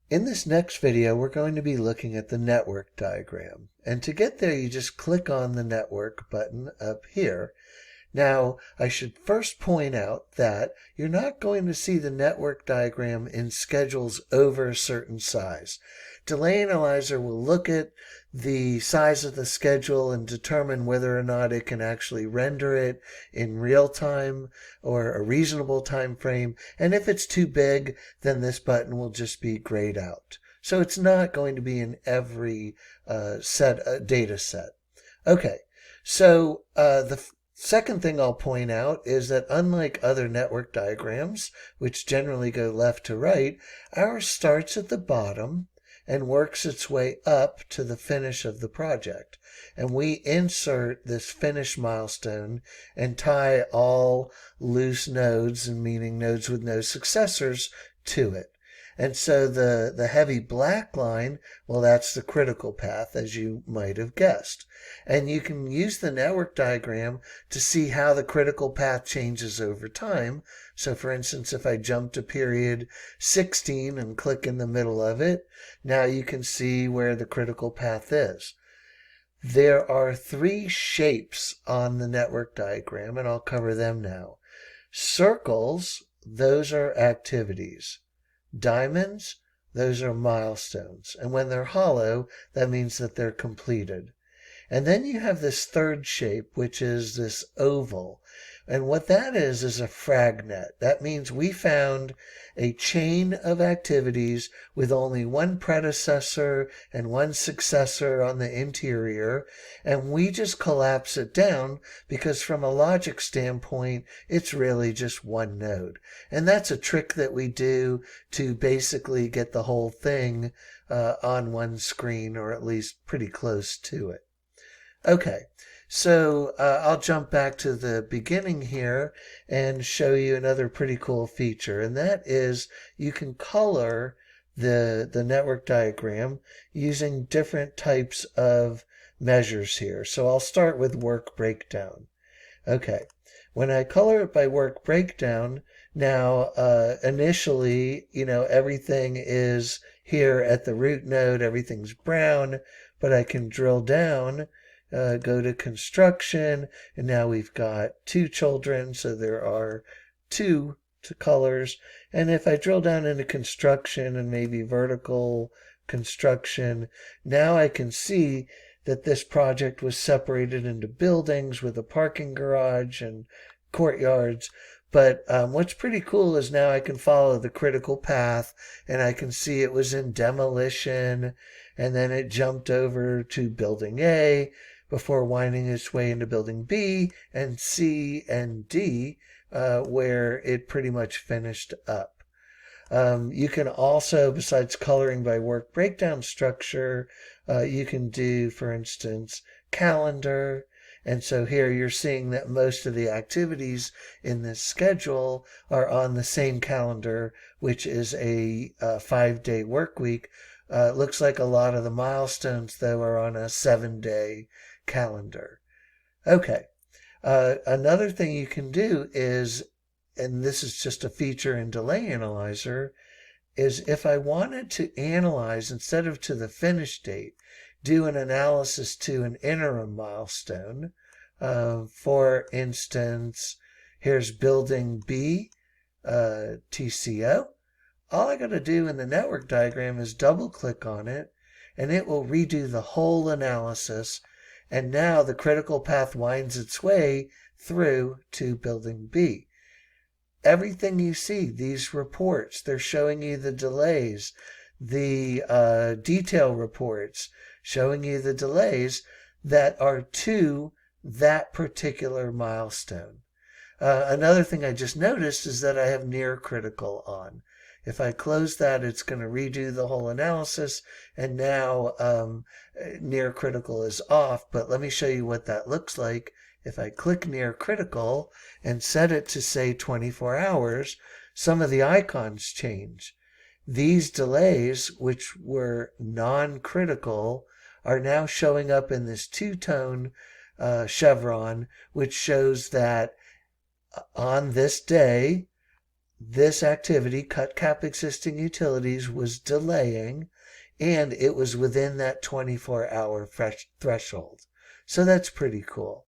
In this next video, we're going to be looking at the network diagram. And to get there, you just click on the network button up here. Now, I should first point out that you're not going to see the network diagram in schedules over a certain size. Delay Analyzer will look at the size of the schedule and determine whether or not it can actually render it in real time or a reasonable time frame. And if it's too big, then this button will just be grayed out. So it's not going to be in every data set. Okay, so the second thing I'll point out is that unlike other network diagrams, which generally go left to right, ours starts at the bottom and works its way up to the finish of the project. And we insert this finish milestone and tie all loose nodes, and meaning nodes with no successors, to it. And so the heavy black line, well, that's the critical path, as you might have guessed. And you can use the network diagram to see how the critical path changes over time. So for instance, if I jump to period 16 and click in the middle of it, now you can see where the critical path is. There are three shapes on the network diagram, and I'll cover them now. Circles, those are activities. Diamonds, those are milestones. And when they're hollow, that means that they're completed. And then you have this third shape, which is this oval. And what that is a fragnet. That means we found a chain of activities with only one predecessor and one successor on the interior, and we just collapse it down because from a logic standpoint, it's really just one node. And that's a trick that we do to basically get the whole thing on one screen, or at least pretty close to it. Okay, so I'll jump back to the beginning here and show you another pretty cool feature, and that is you can color the network diagram using different types of measures here. So I'll start with work breakdown. Okay, when I color it by work breakdown, now initially, everything is here at the root node, everything's brown, but I can drill down, go to construction, and now we've got two children, so there are two colors. And if I drill down into construction and maybe vertical construction, now I can see that this project was separated into buildings with a parking garage and courtyards. But what's pretty cool is now I can follow the critical path, and I can see it was in demolition, and then it jumped over to building A before winding its way into building B and C and D, where it pretty much finished up. You can also, besides coloring by work breakdown structure, you can do, for instance, calendar. And so here you're seeing that most of the activities in this schedule are on the same calendar, which is a 5-day work week. Looks like a lot of the milestones, though, are on a 7-day calendar. Okay. Another thing you can do is, and this is just a feature in Delay Analyzer, is if I wanted to analyze, instead of to the finish date, do an analysis to an interim milestone. For instance, here's building B, TCO. All I got to do in the network diagram is double click on it, and it will redo the whole analysis. And now the critical path winds its way through to building B. Everything you see, these reports, they're showing you the delays, the detail reports showing you the delays that are to that particular milestone. Another thing I just noticed is that I have near critical on. If I close that, it's going to redo the whole analysis, and now near critical is off. But let me show you what that looks like. If I click near critical and set it to, say, 24 hours, some of the icons change. These delays, which were non-critical, are now showing up in this two-tone chevron, which shows that on this day, this activity, cut cap existing utilities, was delaying, and it was within that 24-hour threshold. So that's pretty cool.